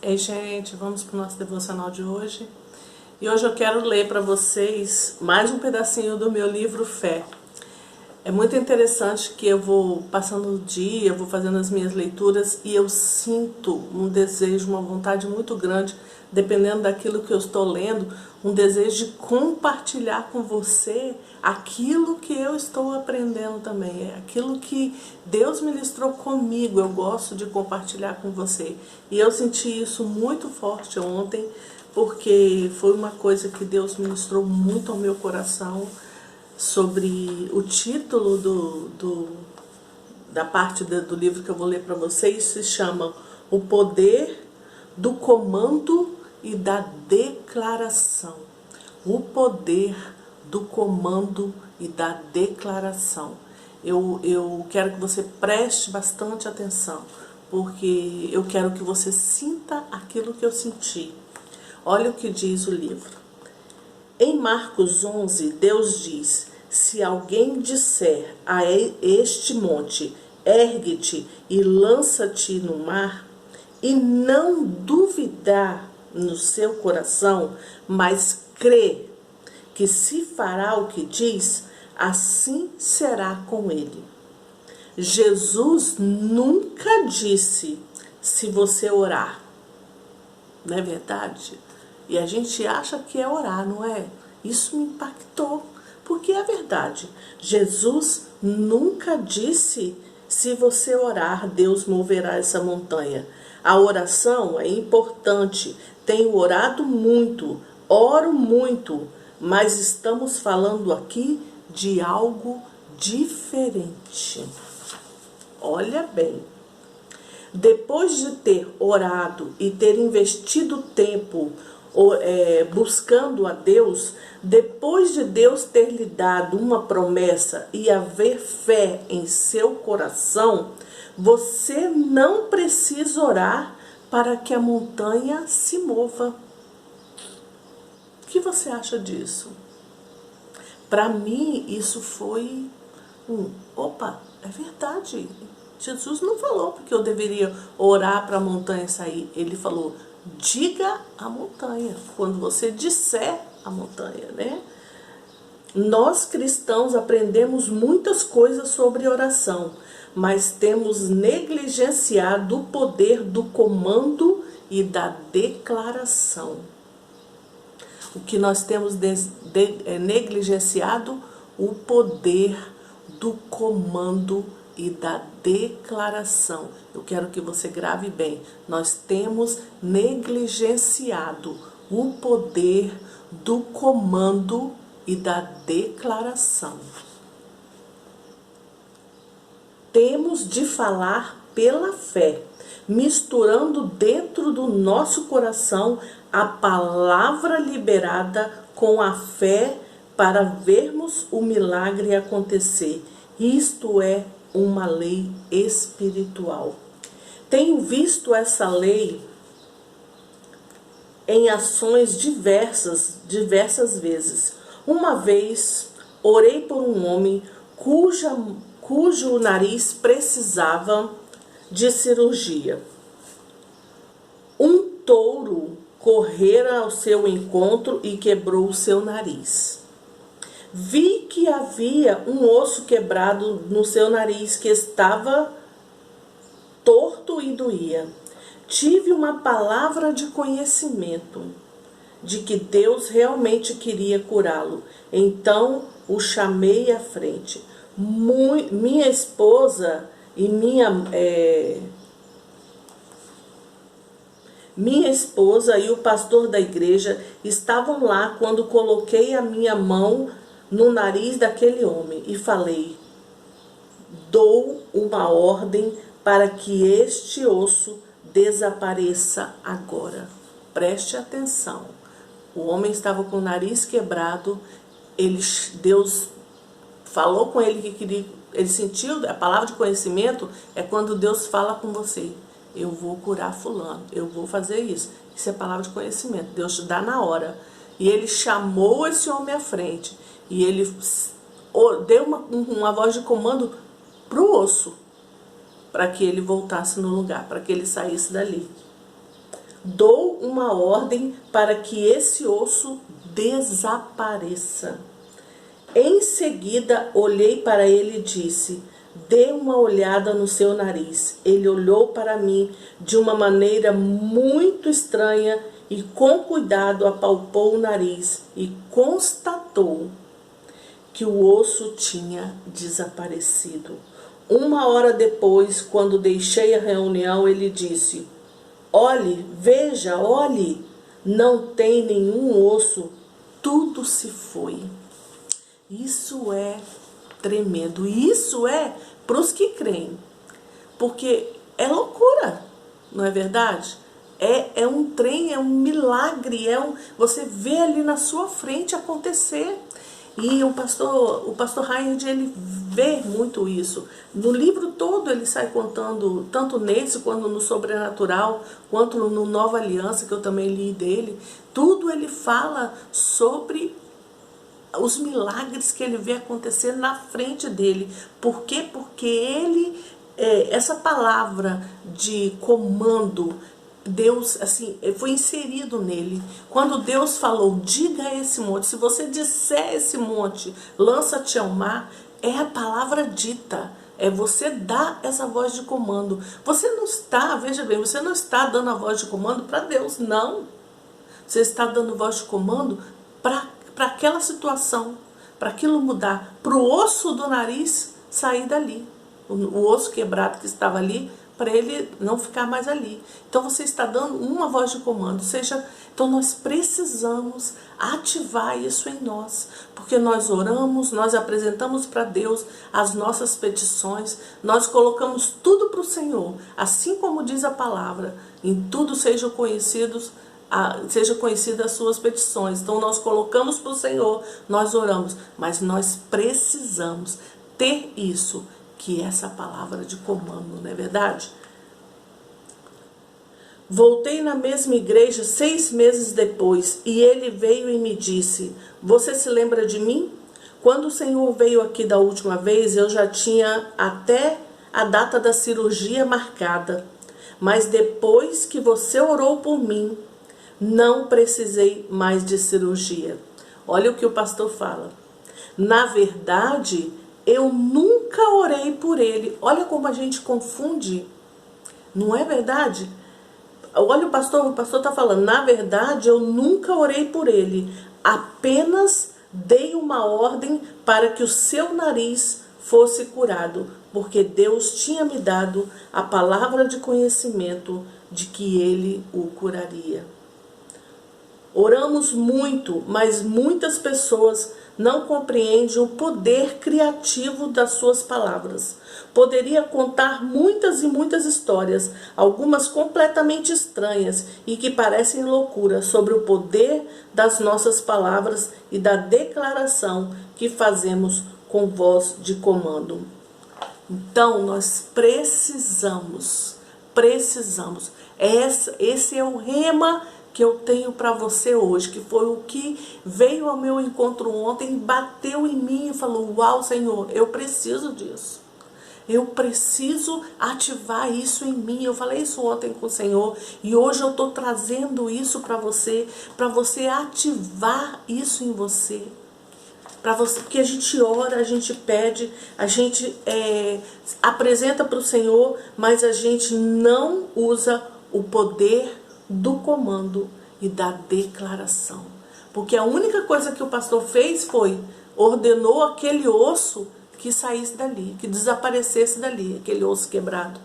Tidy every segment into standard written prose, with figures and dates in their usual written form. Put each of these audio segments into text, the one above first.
Ei, gente, vamos para o nosso devocional de hoje. E hoje eu quero ler para vocês mais um pedacinho do meu livro Fé. É muito interessante que eu vou passando o dia, eu vou fazendo as minhas leituras e eu sinto um desejo, uma vontade muito grande, dependendo daquilo que eu estou lendo, um desejo de compartilhar com você aquilo que eu estou aprendendo também, aquilo que Deus ministrou comigo, eu gosto de compartilhar com você. E eu senti isso muito forte ontem, porque foi uma coisa que Deus ministrou muito ao meu coração, sobre o título da parte do livro que eu vou ler para vocês, se chama O Poder do Comando e da Declaração. O poder do comando e da declaração. Eu quero que você preste bastante atenção, porque eu quero que você sinta aquilo que eu senti. Olha o que diz o livro. Em Marcos 11, Deus diz: se alguém disser a este monte, ergue-te e lança-te no mar, e não duvidar no seu coração, mas crê que se fará o que diz, assim será com ele. Jesus nunca disse se você orar. Não é verdade? E a gente acha que é orar, não é? Isso me impactou, porque é verdade. Jesus nunca disse, se você orar, Deus moverá essa montanha. A oração é importante, tenho orado muito, oro muito, mas estamos falando aqui de algo diferente. Olha bem. Depois de ter orado e ter investido tempo buscando a Deus, depois de Deus ter lhe dado uma promessa e haver fé em seu coração, você não precisa orar para que a montanha se mova. O que você acha disso? Para mim, isso foi opa, é verdade. Jesus não falou porque eu deveria orar para a montanha sair. Ele falou, diga a montanha, quando você disser a montanha, né? Nós cristãos aprendemos muitas coisas sobre oração, mas temos negligenciado o poder do comando e da declaração. O que nós temos negligenciado? O poder do comando e da declaração. Eu quero que você grave bem. Nós temos negligenciado o poder do comando e da declaração. Temos de falar pela fé, misturando dentro do nosso coração a palavra liberada com a fé para vermos o milagre acontecer. Isto é uma lei espiritual. Tenho visto essa lei em ações diversas vezes. Uma vez, orei por um homem cujo nariz precisava de cirurgia. Um touro correra ao seu encontro e quebrou o seu nariz. Vi que havia um osso quebrado no seu nariz que estava torto e doía. Tive uma palavra de conhecimento de que Deus realmente queria curá-lo. Então o chamei à frente. Minha esposa e minha esposa e o pastor da igreja estavam lá quando coloquei a minha mão no nariz daquele homem e falei, dou uma ordem para que este osso desapareça agora. Preste atenção. O homem estava com o nariz quebrado, Deus falou com ele que queria, ele sentiu, a palavra de conhecimento é quando Deus fala com você. Eu vou curar fulano, eu vou fazer isso. Isso é palavra de conhecimento, Deus te dá na hora. E ele chamou esse homem à frente. E ele deu uma voz de comando para o osso, para que ele voltasse no lugar, para que ele saísse dali. dou uma ordem para que esse osso desapareça. Em seguida, olhei para ele e disse: dê uma olhada no seu nariz. Ele olhou para mim de uma maneira muito estranha e com cuidado apalpou o nariz e constatou que o osso tinha desaparecido. 1 hora depois, quando deixei a reunião, ele disse: olhe, veja, olhe, não tem nenhum osso, tudo se foi. Isso é tremendo, isso é para os que creem, porque é loucura, não é verdade? É um trem, é um milagre, você vê ali na sua frente acontecer. E o pastor Heinrich, ele vê muito isso. No livro todo ele sai contando, tanto nesse quanto no Sobrenatural, quanto no Nova Aliança, que eu também li dele. Tudo ele fala sobre os milagres que ele vê acontecer na frente dele. Por quê? Porque ele, essa palavra de comando, Deus, assim, foi inserido nele. Quando Deus falou, diga a esse monte, se você disser a esse monte, lança-te ao mar, é a palavra dita. É você dar essa voz de comando. Você não está, veja bem, você não está dando a voz de comando para Deus, não. Você está dando voz de comando para aquela situação, para aquilo mudar, para o osso do nariz sair dali. O osso quebrado que estava ali, para ele não ficar mais ali. Então você está dando uma voz de comando. Então nós precisamos ativar isso em nós, porque nós oramos, nós apresentamos para Deus as nossas petições, nós colocamos tudo para o Senhor, assim como diz a palavra, em tudo sejam conhecidas as suas petições. Então nós colocamos para o Senhor, nós oramos, mas nós precisamos ter isso, que é essa palavra de comando, não é verdade? Voltei na mesma igreja 6 meses depois e ele veio e me disse: você se lembra de mim? Quando o Senhor veio aqui da última vez, eu já tinha até a data da cirurgia marcada, mas depois que você orou por mim, não precisei mais de cirurgia. Olha o que o pastor fala. Na verdade, eu nunca orei por ele. Olha como a gente confunde. Não é verdade? Olha, o pastor está falando, na verdade, eu nunca orei por ele. Apenas dei uma ordem para que o seu nariz fosse curado, porque Deus tinha me dado a palavra de conhecimento de que ele o curaria. Oramos muito, mas muitas pessoas não compreendem o poder criativo das suas palavras. Poderia contar muitas e muitas histórias, algumas completamente estranhas e que parecem loucura, sobre o poder das nossas palavras e da declaração que fazemos com voz de comando. Então nós precisamos. Esse é o rema que eu tenho para você hoje, que foi o que veio ao meu encontro ontem, bateu em mim e falou: uau, Senhor, eu preciso disso. Eu preciso ativar isso em mim. Eu falei isso ontem com o Senhor e hoje eu estou trazendo isso para você ativar isso em você. Para você, porque a gente ora, a gente pede, a gente apresenta para o Senhor, mas a gente não usa o poder do comando e da declaração. Porque a única coisa que o pastor fez foi ordenou aquele osso que saísse dali, que desaparecesse dali, aquele osso quebrado.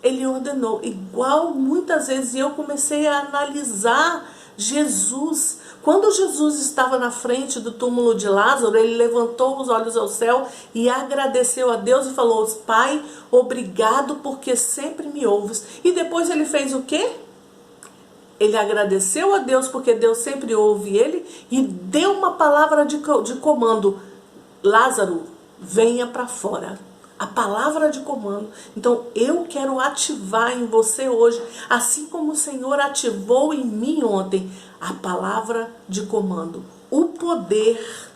Ele ordenou, igual muitas vezes eu comecei a analisar Jesus. Quando Jesus estava na frente do túmulo de Lázaro, ele levantou os olhos ao céu e agradeceu a Deus e falou: Pai, obrigado porque sempre me ouves. E depois ele fez o quê? Ele agradeceu a Deus porque Deus sempre ouve ele e deu uma palavra de comando: Lázaro, venha para fora. A palavra de comando. Então eu quero ativar em você hoje, assim como o Senhor ativou em mim ontem, a palavra de comando, o poder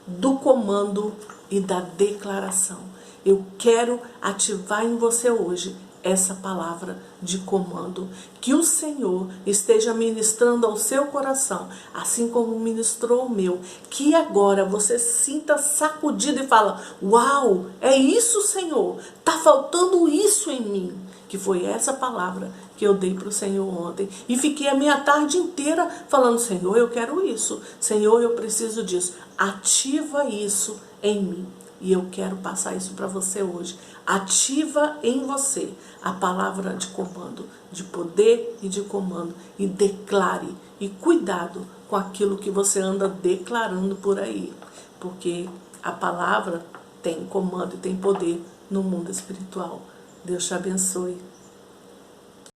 do comando e da declaração. Eu quero ativar em você hoje essa palavra de comando. Que o Senhor esteja ministrando ao seu coração, assim como ministrou o meu. Que agora você sinta sacudido e fala: uau, é isso, Senhor, tá faltando isso em mim. Que foi essa palavra que eu dei para o Senhor ontem. E fiquei a minha tarde inteira falando: Senhor, eu quero isso. Senhor, eu preciso disso. Ativa isso em mim. E eu quero passar isso para você hoje. Ativa em você a palavra de comando, de poder e de comando. E declare. E cuidado com aquilo que você anda declarando por aí. Porque a palavra tem comando e tem poder no mundo espiritual. Deus te abençoe.